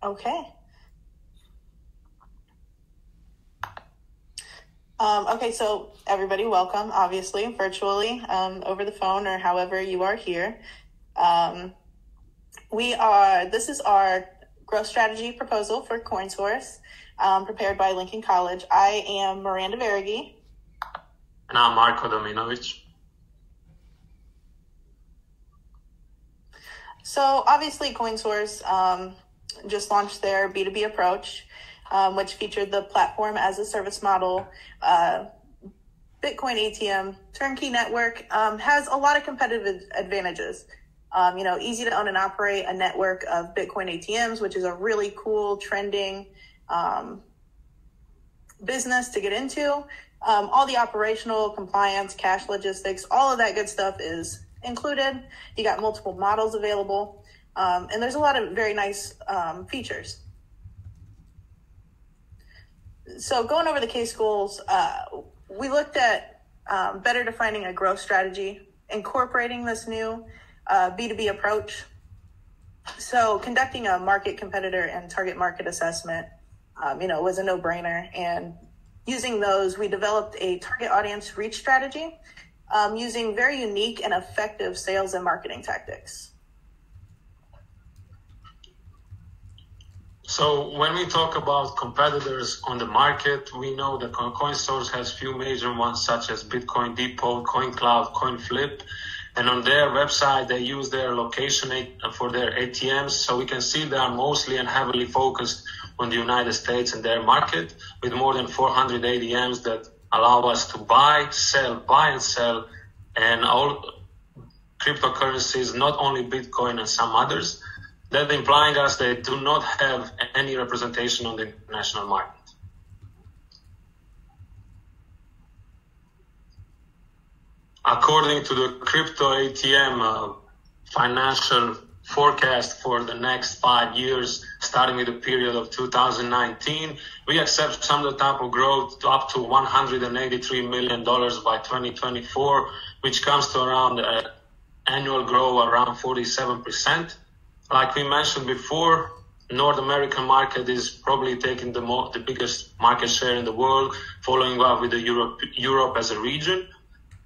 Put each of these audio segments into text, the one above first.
Okay. Okay, so everybody, welcome, obviously, virtually, over the phone or however you are here. This is our growth strategy proposal for Coinsource, prepared by Lincoln College. I am Miranda Verigi. And I'm Marko Dominovic. So obviously Coinsource just launched their B2B approach, which featured the platform as a service model, Bitcoin ATM, turnkey network, has a lot of competitive advantages. Easy to own and operate a network of Bitcoin ATMs, which is a really cool, trending business to get into. All the operational, compliance, cash logistics, all of that good stuff is included. You got multiple models available, and there's a lot of very nice features. So going over the case goals, we looked at better defining a growth strategy, incorporating this new B2B approach. So conducting a market competitor and target market assessment, was a no-brainer. And using those, we developed a target audience reach strategy using very unique and effective sales and marketing tactics. So when we talk about competitors on the market, we know that Coinsource has few major ones such as Bitcoin Depot, CoinCloud, CoinFlip. And on their website, they use their location for their ATMs. So we can see they are mostly and heavily focused on the United States and their market, with more than 400 ATMs that allow us to buy and sell, and all cryptocurrencies, not only Bitcoin and some others. That implying us they do not have any representation on the international market. According to the crypto ATM financial forecast for the next 5 years, starting with the period of 2019, we accept some of the type of growth to up to $183 million by 2024, which comes to around annual growth around 47%. Like we mentioned before, North American market is probably taking the biggest market share in the world, following up with the Europe as a region.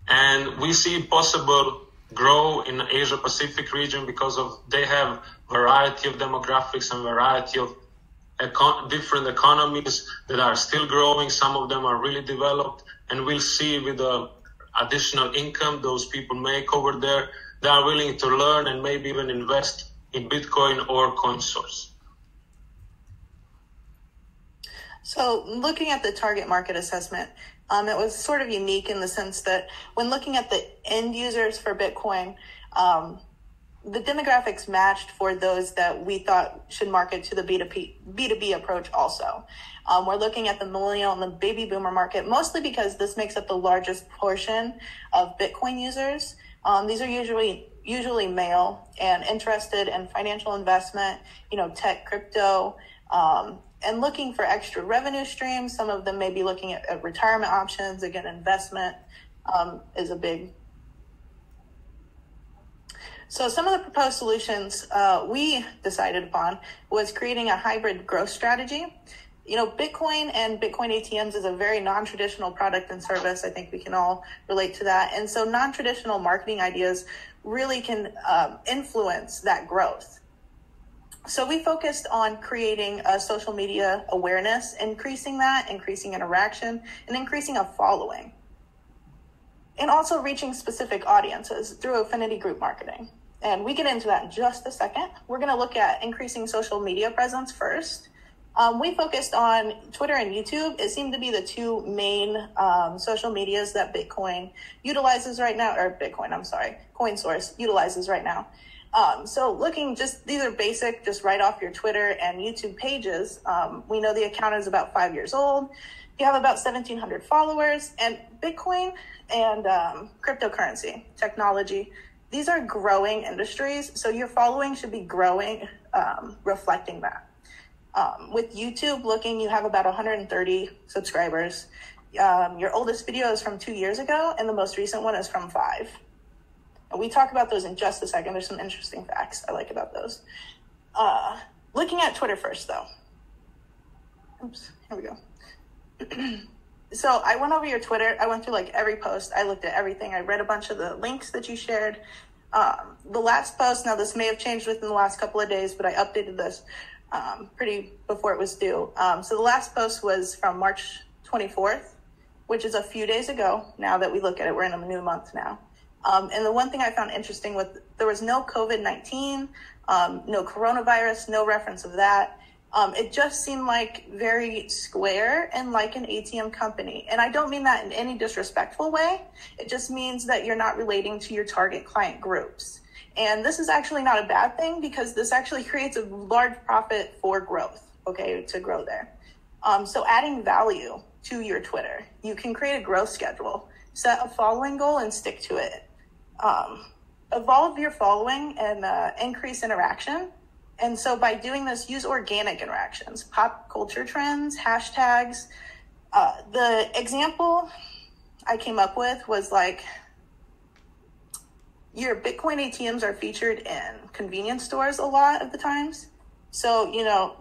And we see possible grow in the Asia Pacific region because they have variety of demographics and variety of different economies that are still growing. Some of them are really developed, and we'll see with the additional income those people make over there, they are willing to learn and maybe even invest in Bitcoin or Coinsource. So looking at the target market assessment, it was sort of unique in the sense that when looking at the end users for Bitcoin, the demographics matched for those that we thought should market to the B2B approach also. We're looking at the millennial and the baby boomer market, mostly because this makes up the largest portion of Bitcoin users. These are usually male and interested in financial investment, tech, crypto, and looking for extra revenue streams. Some of them may be looking at retirement options. Again, investment is a big. So some of the proposed solutions we decided upon was creating a hybrid growth strategy. Bitcoin and Bitcoin ATMs is a very non-traditional product and service. I think we can all relate to that. And so non-traditional marketing ideas really can influence that growth. So we focused on creating a social media awareness, increasing interaction, and increasing a following. And also reaching specific audiences through Affinity Group marketing. And we get into that in just a second. We're going to look at increasing social media presence first. We focused on Twitter and YouTube. It seemed to be the two main social medias that Coinsource utilizes right now. So these are basic, just write off your Twitter and YouTube pages. We know the account is about 5 years old. You have about 1,700 followers, and Bitcoin and cryptocurrency technology, these are growing industries. So your following should be growing, reflecting that. With YouTube you have about 130 subscribers. Your oldest video is from 2 years ago, and the most recent one is from 5. And we talk about those in just a second. There's some interesting facts I like about those. Looking at Twitter first, though. Oops, here we go. So I went over your Twitter. I went through like every post. I looked at everything. I read a bunch of the links that you shared. The last post, now this may have changed within the last couple of days, but I updated this pretty before it was due. So the last post was from March 24th, which is a few days ago. Now that we look at it, we're in a new month now. And the one thing I found interesting there was no COVID-19, no coronavirus, no reference of that. It just seemed like very square and like an ATM company. And I don't mean that in any disrespectful way. It just means that you're not relating to your target client groups. And this is actually not a bad thing because this actually creates a large profit for growth, okay, to grow there. So adding value to your Twitter, you can create a growth schedule, set a following goal and stick to it. Evolve your following and increase interaction. And so by doing this, use organic interactions, pop culture trends, hashtags. The example I came up with was like, your Bitcoin ATMs are featured in convenience stores a lot of the times. So,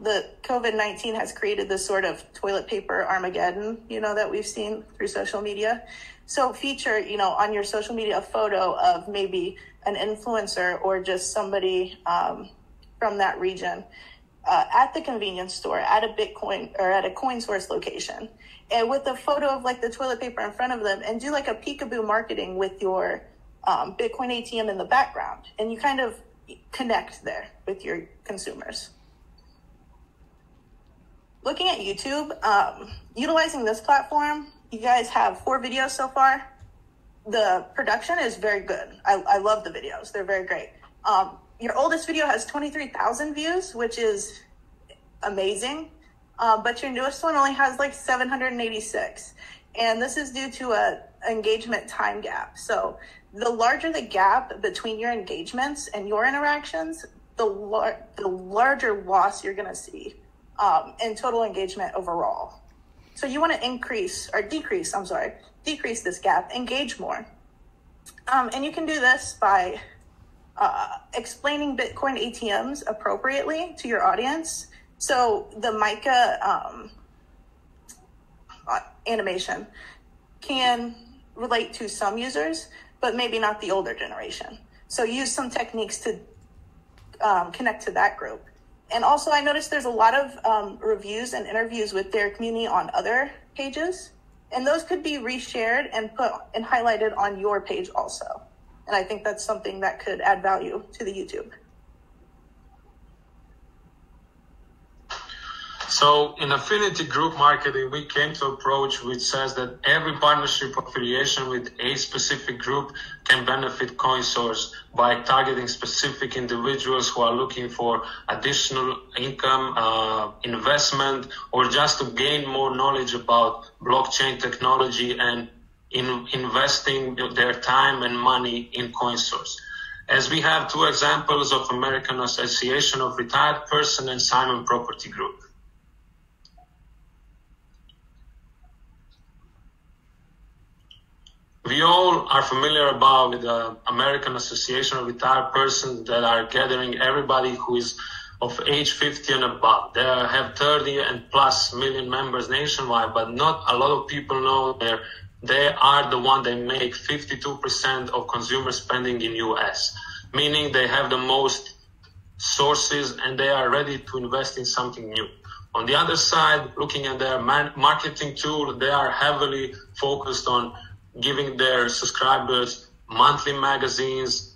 the COVID-19 has created this sort of toilet paper Armageddon, that we've seen through social media. So feature, on your social media, a photo of maybe an influencer or just somebody from that region at the convenience store, at a Bitcoin or at a Coinsource location, and with a photo of like the toilet paper in front of them, and do like a peekaboo marketing with your Bitcoin ATM in the background, and you kind of connect there with your consumers. Looking at YouTube, utilizing this platform, you guys have 4 videos so far. The production is very good. I love the videos. They're very great. Your oldest video has 23,000 views, which is amazing. But your newest one only has like 786. And this is due to a engagement time gap. So the larger the gap between your engagements and your interactions, the larger loss you're going to see in total engagement overall. So you want to decrease this gap, engage more. And you can do this by explaining Bitcoin ATMs appropriately to your audience. So the Mica animation can relate to some users, but maybe not the older generation. So use some techniques to connect to that group. And also I noticed there's a lot of reviews and interviews with their community on other pages, and those could be reshared and put and highlighted on your page also. And I think that's something that could add value to the YouTube. So in Affinity Group marketing, we came to approach which says that every partnership affiliation with a specific group can benefit Coinsource by targeting specific individuals who are looking for additional income, investment, or just to gain more knowledge about blockchain technology and in investing their time and money in Coinsource. As we have 2 examples of American Association of Retired Persons and Simon Property Group. We all are familiar about the American Association of Retired Persons that are gathering everybody who is of age 50 and above. They have 30 and plus million members nationwide, but not a lot of people know they are the one that make 52% of consumer spending in US, meaning they have the most sources and they are ready to invest in something new. On the other side, looking at their marketing tool, they are heavily focused on giving their subscribers monthly magazines,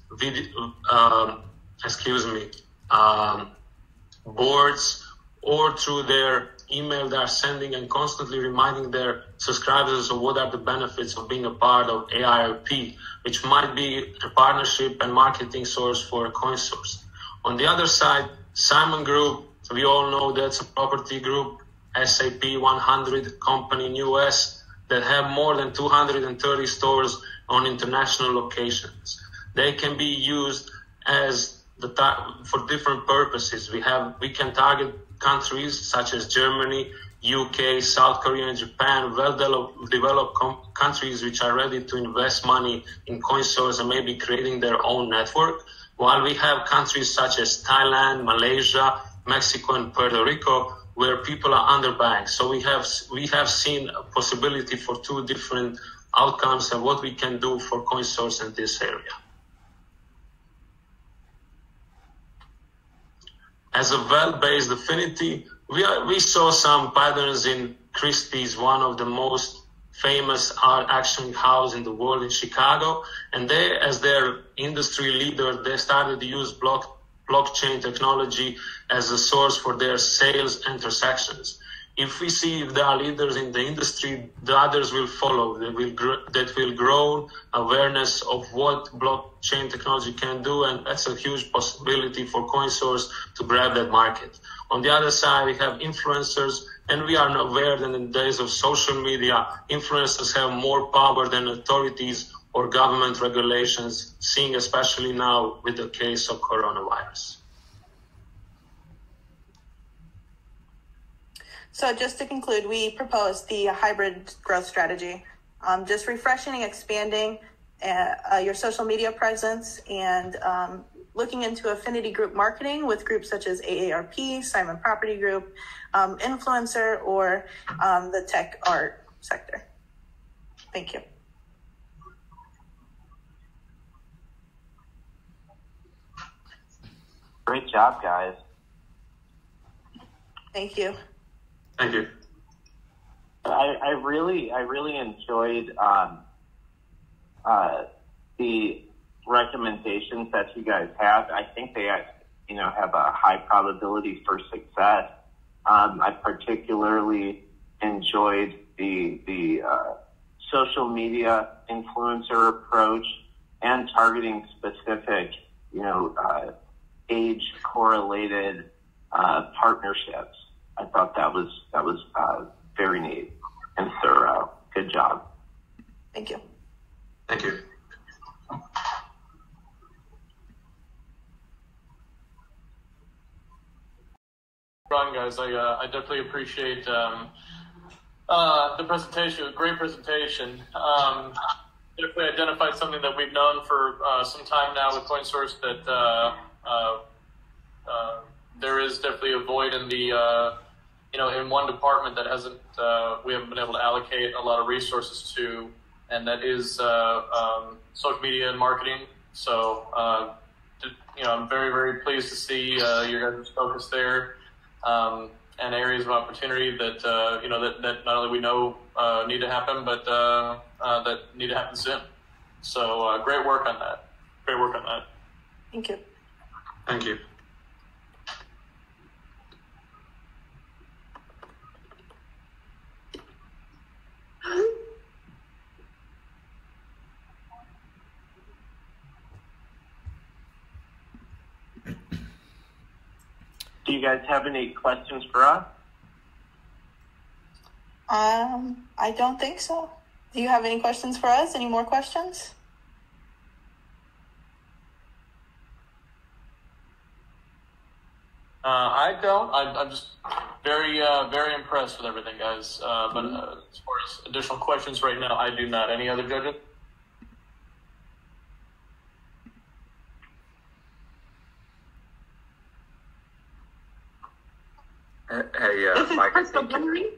boards, or through their email they are sending and constantly reminding their subscribers of what are the benefits of being a part of AIRP, which might be a partnership and marketing source for Coinsource. On the other side, Simon Group, we all know that's a property group, SAP 100 company in US, that have more than 230 stores on international locations. They can be used as for different purposes. We can target countries such as Germany, UK, South Korea, and Japan, well-developed countries which are ready to invest money in Coinsource and maybe creating their own network. While we have countries such as Thailand, Malaysia, Mexico and Puerto Rico, where people are underbanked. So we have seen a possibility for two different outcomes and what we can do for Coinsource in this area. As a well-based affinity, we saw some patterns in Christie's, one of the most famous art auction house in the world in Chicago, and they, as their industry leader, they started to use blockchain technology as a source for their sales and transactions. If we see if there are leaders in the industry, the others will follow. That will grow awareness of what blockchain technology can do, and that's a huge possibility for Coinsource to grab that market. On the other side, we have influencers, and we are aware that in the days of social media, influencers have more power than authorities or government regulations, seeing especially now with the case of coronavirus. So just to conclude, we proposed the hybrid growth strategy, just refreshing and expanding your social media presence and looking into Affinity Group marketing with groups such as AARP, Simon Property Group, influencer, or the tech art sector. Thank you. Great job, guys. Thank you. Thank you. I really enjoyed the recommendations that you guys have. I think they have a high probability for success. I particularly enjoyed the social media influencer approach and targeting specific age correlated partnerships. I thought that was very neat and thorough. Good job. Thank you. Thank you. Ron, guys, I definitely appreciate the presentation. Great presentation. Definitely identified something that we've known for some time now with Coinsource, that there is definitely a void in the in one department that we haven't been able to allocate a lot of resources to, and that is social media and marketing. So I'm very, very pleased to see your guys' focus there, and areas of opportunity that that not only we know need to happen, but that need to happen soon. So great work on that. Great work on that. Thank you. Thank you. Do you guys have any questions for us? I don't think so. Do you have any questions for us? Any more questions? I don't. I'm just very, very impressed with everything, guys. But as far as additional questions right now, I do not. Any other judges? Hey, This is Mike. Crystal Blumley.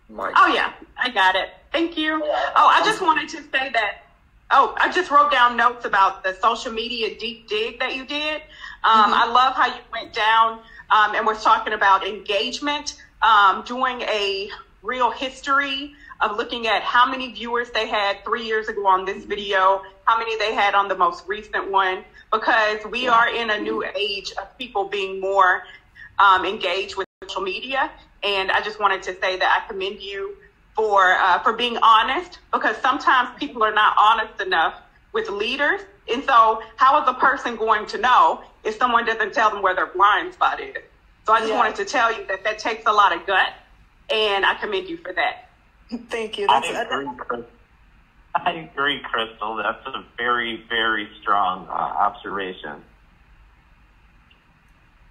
Mike. Oh, yeah, I got it. Thank you. Oh, I just wanted to say that, I just wrote down notes about the social media deep dig that you did. I love how you went down and was talking about engagement, doing a real history of looking at how many viewers they had 3 years ago on this video, how many they had on the most recent one, because we are in a new age of people being more engaged with social media. And I just wanted to say that I commend you for being honest, because sometimes people are not honest enough with leaders. And so how is a person going to know if someone doesn't tell them where their blind spot is? So I just wanted to tell you that takes a lot of gut, and I commend you for that. Thank you. I agree, Crystal. That's a very, very strong observation.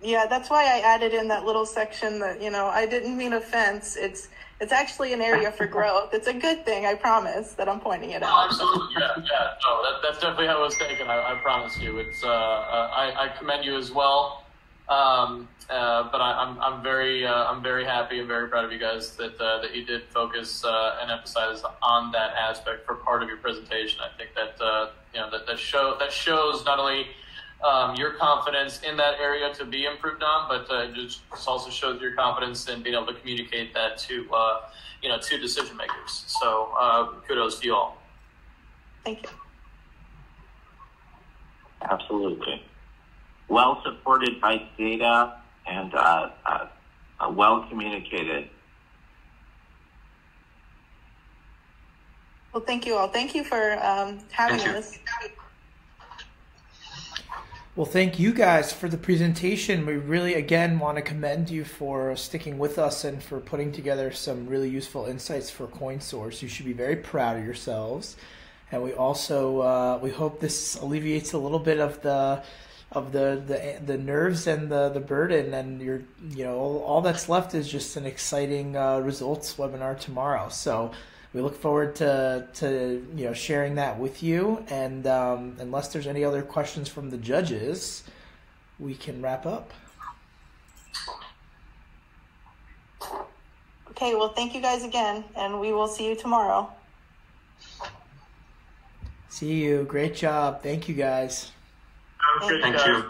Yeah, that's why I added in that little section that, I didn't mean offense. It's actually an area for growth. It's a good thing, I promise, that I'm pointing it out. Oh, absolutely, yeah. No, that's definitely how it was taken. I promise you. It's I commend you as well. But I'm very happy and very proud of you guys that you did focus and emphasize on that aspect for part of your presentation. I think that that shows not only your confidence in that area to be improved on, but it just also shows your confidence in being able to communicate that to to decision makers. So kudos to you all. Thank you. Absolutely. Well supported by data and well communicated. Well, thank you all. Thank you for having us. Well, thank you guys for the presentation. We really, again, want to commend you for sticking with us and for putting together some really useful insights for Coinsource. You should be very proud of yourselves. And we also we hope this alleviates a little bit of the nerves and the burden, and all that's left is just an exciting results webinar tomorrow. So we look forward to sharing that with you. And unless there's any other questions from the judges, we can wrap up. Okay, well, thank you guys again, and we will see you tomorrow. See you. Great job. Thank you, guys. Thank you.